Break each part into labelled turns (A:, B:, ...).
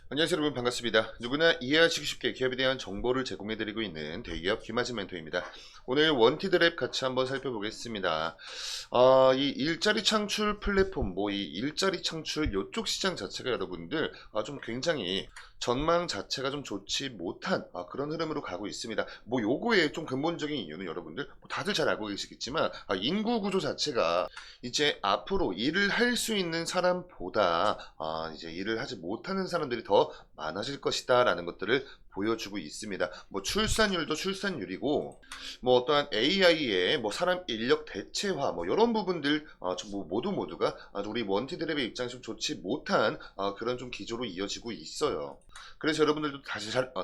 A: 안녕하세요 여러분, 반갑습니다. 누구나 이해하시기 쉽게 기업에 대한 정보를 제공해드리고 있는 대기업 김하진 멘토입니다. 오늘 원티드랩 같이 한번 살펴보겠습니다. 이 일자리 창출 플랫폼, 이 일자리 창출 요쪽 시장 자체가 여러분들 좀 굉장히 전망 자체가 좀 좋지 못한 그런 흐름으로 가고 있습니다. 요거의 좀 근본적인 이유는 여러분들 다들 잘 알고 계시겠지만 인구 구조 자체가 이제 앞으로 일을 할 수 있는 사람보다 이제 일을 하지 못하는 사람들이 더 많아질 것이다 라는 것들을 보여주고 있습니다. 출산율도 출산율이고 어떠한 AI의 사람 인력 대체화 이런 부분들 모두가 우리 원티드랩의 입장에서 좀 좋지 못한 그런 좀 기조로 이어지고 있어요. 그래서 여러분들도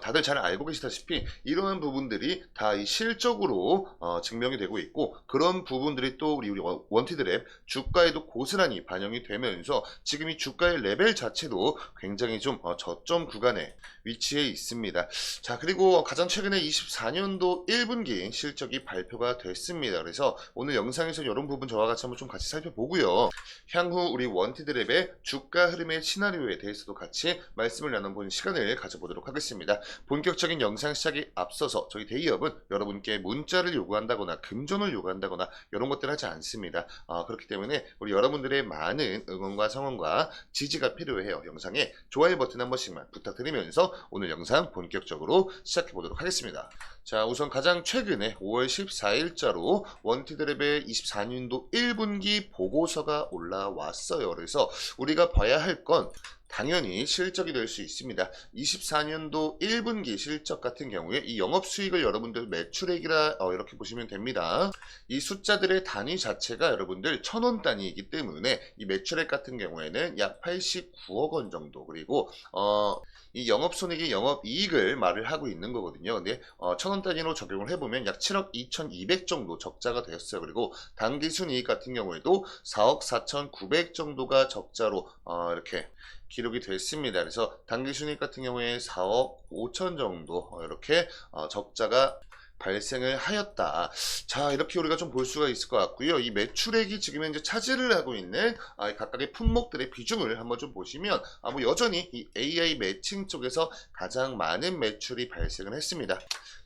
A: 다들 잘 알고 계시다시피 이러한 부분들이 다 이 실적으로 증명이 되고 있고, 그런 부분들이 또 우리 원티드랩 주가에도 고스란히 반영이 되면서 지금 이 주가의 레벨 자체도 굉장히 좀 저점 구간에 위치해 있습니다. 자, 그리고 가장 최근에 24년도 1분기 실적이 발표가 됐습니다. 그래서 오늘 영상에서 이런 부분 저와 같이 한번 좀 같이 살펴보고요. 향후 우리 원티드랩의 주가 흐름의 시나리오에 대해서도 같이 말씀을 나눠보는 시간을 가져보도록 하겠습니다. 본격적인 영상 시작에 앞서서 저희 대기업은 여러분께 문자를 요구한다거나 금전을 요구한다거나 이런 것들 하지 않습니다. 그렇기 때문에 우리 여러분들의 많은 응원과 성원과 지지가 필요해요. 영상에 좋아요 버튼 한 번씩만 부탁드리면서 오늘 영상 본격적으로 시작해 보도록 하겠습니다. 자, 우선 가장 최근에 5월 14일자로 원티드랩의 24년도 1분기 보고서가 올라왔어요. 그래서 우리가 봐야 할 건 당연히 실적이 될 수 있습니다. 24년도 1분기 실적 같은 경우에 이 영업수익을 여러분들 매출액이라 이렇게 보시면 됩니다. 이 숫자들의 단위 자체가 여러분들 1000원 단위이기 때문에 이 매출액 같은 경우에는 약 89억 원 정도, 그리고 이 영업손익이 영업이익을 말을 하고 있는 거거든요. 근데 1000원 단위로 적용을 해보면 약 7억 2200 정도 적자가 되었어요. 그리고 당기순이익 같은 경우에도 4억 4900 정도가 적자로 이렇게 기록이 됐습니다. 그래서 당기순이익 같은 경우에 4억 5천 정도 이렇게 적자가 발생을 하였다. 자, 이렇게 우리가 좀 볼 수가 있을 것 같고요. 이 매출액이 지금 현재 차지를 하고 있는 각각의 품목들의 비중을 한번 좀 보시면 여전히 이 AI 매칭 쪽에서 가장 많은 매출이 발생을 했습니다.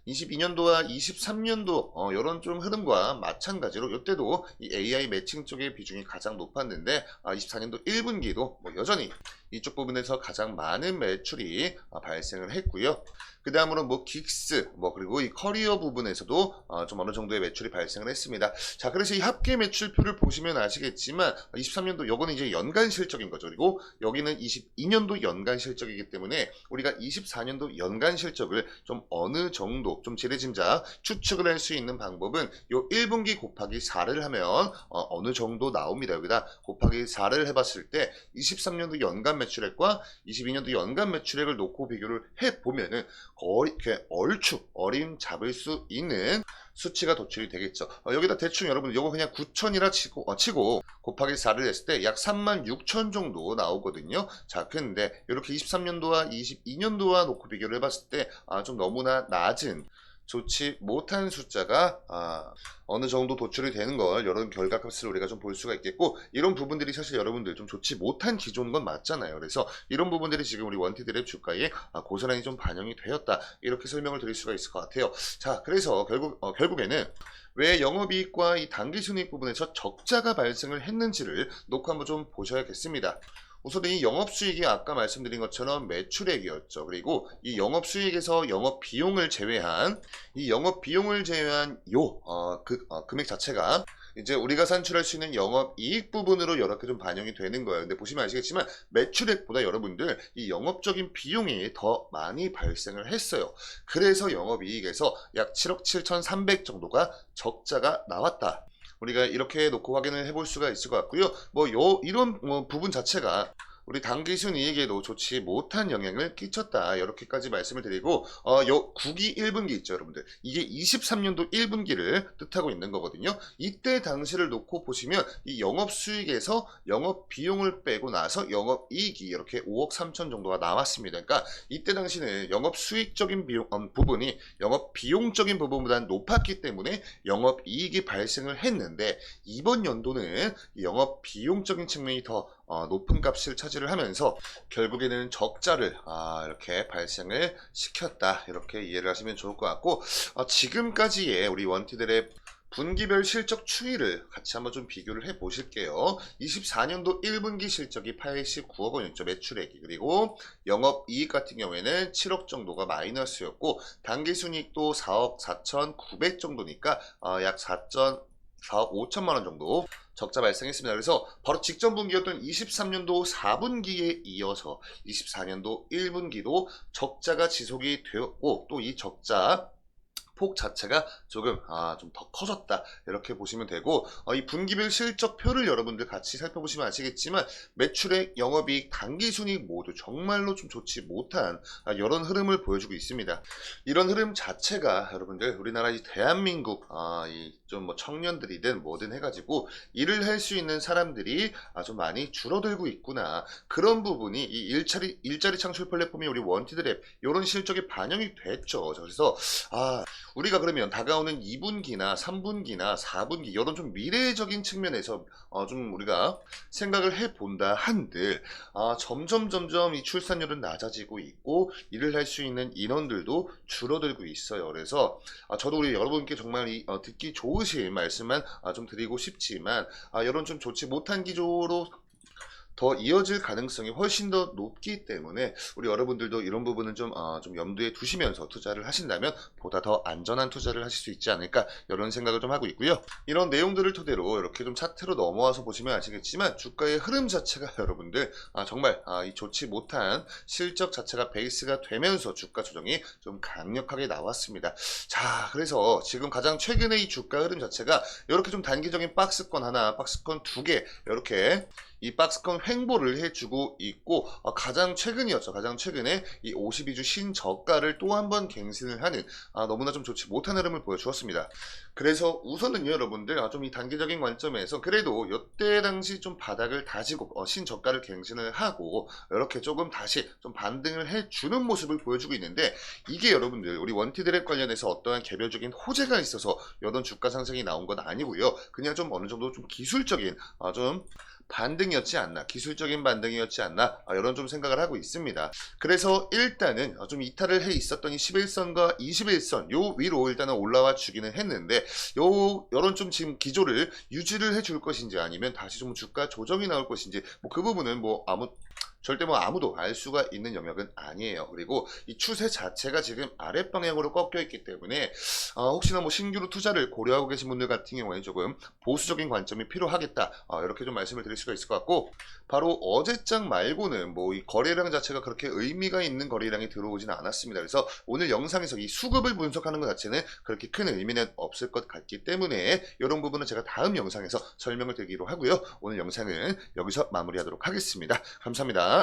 A: 22년도와 23년도 이런 좀 흐름과 마찬가지로 이때도 이 AI 매칭 쪽의 비중이 가장 높았는데 24년도 1분기도 여전히 이쪽 부분에서 가장 많은 매출이 발생을 했고요. 그 다음으로 긱스 그리고 이 커리어 부분에서도 좀 어느 정도의 매출이 발생을 했습니다. 자, 그래서 이 합계 매출표를 보시면 아시겠지만 23년도 요거는 이제 연간 실적인 거죠. 그리고 여기는 22년도 연간 실적이기 때문에 우리가 24년도 연간 실적을 좀 어느 정도 좀 지레짐작 추측을 할 수 있는 방법은 요 1분기 곱하기 4를 하면 어느 정도 나옵니다. 여기다 곱하기 4를 해봤을 때 23년도 연간 매출액과 22년도 연간 매출액을 놓고 비교를 해보면은 거의 이렇게 얼추 어림잡을 수 있는 수치가 도출이 되겠죠. 여기다 대충 여러분 요거 그냥 9천이라 치고 곱하기 4를 했을 때 약 36,000 정도 나오거든요. 자, 근데 이렇게 23년도와 22년도와 놓고 비교를 해봤을 때 좀 너무나 낮은, 좋지 못한 숫자가 어느 정도 도출이 되는 걸 이런 결과값을 우리가 좀 볼 수가 있겠고, 이런 부분들이 사실 여러분들 좀 좋지 못한 기조인 건 맞잖아요. 그래서 이런 부분들이 지금 우리 원티드랩 주가에 고스란히 좀 반영이 되었다, 이렇게 설명을 드릴 수가 있을 것 같아요. 자, 그래서 결국에는 왜 영업이익과 이 당기순이익 부분에서 적자가 발생을 했는지를 놓고 한번 좀 보셔야겠습니다. 우선 이 영업수익이 아까 말씀드린 것처럼 매출액이었죠. 그리고 이 영업수익에서 영업비용을 제외한 금액 자체가 이제 우리가 산출할 수 있는 영업이익 부분으로 이렇게 좀 반영이 되는 거예요. 근데 보시면 아시겠지만 매출액보다 여러분들 이 영업적인 비용이 더 많이 발생을 했어요. 그래서 영업이익에서 약 7억 7,300 정도가 적자가 나왔다. 우리가 이렇게 놓고 확인을 해볼 수가 있을 것 같고요. 이런 부분 자체가 우리 당기순이익에도 좋지 못한 영향을 끼쳤다, 이렇게까지 말씀을 드리고, 요 9기 1분기 있죠 여러분들, 이게 23년도 1분기를 뜻하고 있는 거거든요. 이때 당시를 놓고 보시면 이 영업수익에서 영업비용을 빼고 나서 영업이익이 이렇게 5억 3천 정도가 나왔습니다. 그러니까 이때 당시는 영업수익적인 부분이 영업비용적인 부분보다 높았기 때문에 영업이익이 발생을 했는데, 이번 연도는 영업비용적인 측면이 더 높은 값을 차지를 하면서 결국에는 적자를 이렇게 발생을 시켰다. 이렇게 이해를 하시면 좋을 것 같고, 지금까지의 우리 원티드랩 분기별 실적 추이를 같이 한번 좀 비교를 해 보실게요. 24년도 1분기 실적이 89억 원이었죠. 매출액이. 그리고 영업이익 같은 경우에는 7억 정도가 마이너스였고, 당기순이익도 4억 4,900 정도니까 약 4억 5천만 원 정도 적자 발생했습니다. 그래서 바로 직전 분기였던 23년도 4분기에 이어서 24년도 1분기도 적자가 지속이 되었고, 또 이 적자 폭 자체가 조금 좀 더 커졌다 이렇게 보시면 되고, 이 분기별 실적표를 여러분들 같이 살펴보시면 아시겠지만 매출액, 영업이익, 당기순이익 모두 정말로 좀 좋지 못한 이런 흐름을 보여주고 있습니다. 이런 흐름 자체가 여러분들 우리나라 이 대한민국 이 좀 뭐 청년들이든 뭐든 해가지고 일을 할 수 있는 사람들이 좀 많이 줄어들고 있구나, 그런 부분이 이 일자리 창출 플랫폼이 우리 원티드랩 이런 실적에 반영이 됐죠. 그래서 우리가 그러면 다가오는 2분기나 3분기나 4분기 이런 좀 미래적인 측면에서 좀 우리가 생각을 해본다 한들 점점 이 출산율은 낮아지고 있고 일을 할 수 있는 인원들도 줄어들고 있어요. 그래서 저도 우리 여러분께 정말 듣기 좋으신 말씀만 좀 드리고 싶지만, 이런 좀 좋지 못한 기조로 더 이어질 가능성이 훨씬 더 높기 때문에 우리 여러분들도 이런 부분은 좀 염두에 두시면서 투자를 하신다면 보다 더 안전한 투자를 하실 수 있지 않을까, 이런 생각을 좀 하고 있고요. 이런 내용들을 토대로 이렇게 좀 차트로 넘어와서 보시면 아시겠지만 주가의 흐름 자체가 여러분들 정말 이 좋지 못한 실적 자체가 베이스가 되면서 주가 조정이 좀 강력하게 나왔습니다. 자, 그래서 지금 가장 최근에 이 주가 흐름 자체가 이렇게 좀 단기적인 박스권 하나, 박스권 두 개, 이렇게 이 박스권 횡보를 해주고 있고, 가장 최근이었죠. 가장 최근에 이 52주 신저가를 또 한 번 갱신을 하는 너무나 좀 좋지 못한 흐름을 보여주었습니다. 그래서 우선은요 여러분들, 좀 이 단기적인 관점에서 그래도 이때 당시 좀 바닥을 다지고 신저가를 갱신을 하고 이렇게 조금 다시 좀 반등을 해주는 모습을 보여주고 있는데, 이게 여러분들 우리 원티드랩 관련해서 어떠한 개별적인 호재가 있어서 이런 주가 상승이 나온 건 아니고요. 그냥 좀 어느 정도 좀 기술적인 좀 반등이었지 않나, 기술적인 반등이었지 않나, 이런 좀 생각을 하고 있습니다. 그래서 일단은 좀 이탈을 해 있었던 이 11선과 21선 요 위로 일단은 올라와 주기는 했는데, 요런 좀 지금 기조를 유지를 해줄 것인지 아니면 다시 좀 주가 조정이 나올 것인지, 뭐 그 부분은 절대 아무도 알 수가 있는 영역은 아니에요. 그리고 이 추세 자체가 지금 아랫방향으로 꺾여 있기 때문에 혹시나 신규로 투자를 고려하고 계신 분들 같은 경우에 조금 보수적인 관점이 필요하겠다, 이렇게 좀 말씀을 드릴 수가 있을 것 같고, 바로 어제장 말고는 이 거래량 자체가 그렇게 의미가 있는 거래량이 들어오지는 않았습니다. 그래서 오늘 영상에서 이 수급을 분석하는 것 자체는 그렇게 큰 의미는 없을 것 같기 때문에 이런 부분은 제가 다음 영상에서 설명을 드리기로 하고요. 오늘 영상은 여기서 마무리하도록 하겠습니다. 감사합니다.